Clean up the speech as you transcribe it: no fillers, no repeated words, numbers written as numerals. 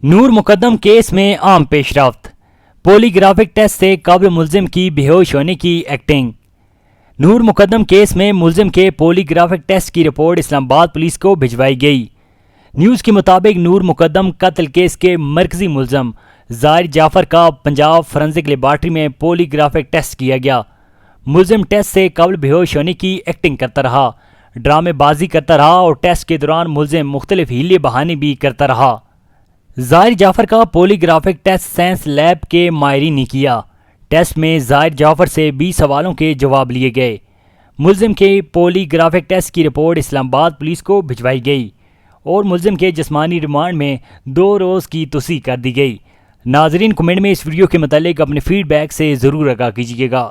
नूर Muqaddam case में आम पेशरफ्त। Polygraphic test से कब्ल मुल्जिम की बेहोश होने की एक्टिंग। नूर मुकद्दम केस में मुल्जिम के पॉलीग्राफिक टेस्ट की रिपोर्ट इस्लामाबाद पुलिस को भिजवाई गई। न्यूज़ के मुताबिक नूर मुकद्दम कत्ल केस के मरकजी मुल्जिम ज़ाहिर जाफर का पंजाब फॉरेंसिक लेबॉर्ट्री में पॉलीग्राफिक टेस्ट किया गया। मुल्जिम टेस्ट से कब्ल बेहोश होने की एक्टिंग करता रहा, ड्रामेबाजी करता रहा और टेस्ट के दौरान मुल्जिम मुख्तलिफ हीले बहाने भी करता रहा। ज़ाहिर जाफर का पॉलीग्राफिक टेस्ट साइंस लैब के माहिरीन ने किया। टेस्ट में ज़ाहिर जाफर से 20 सवालों के जवाब लिए गए। मुल्जिम के पॉलीग्राफिक टेस्ट की रिपोर्ट इस्लामाबाद पुलिस को भिजवाई गई और मुल्जिम के जिस्मानी रिमांड में 2 रोज़ की तोसी कर दी गई। नाजरीन, कमेंट में इस वीडियो के मुतालिक अपने फीडबैक से ज़रूर आगाह कीजिएगा।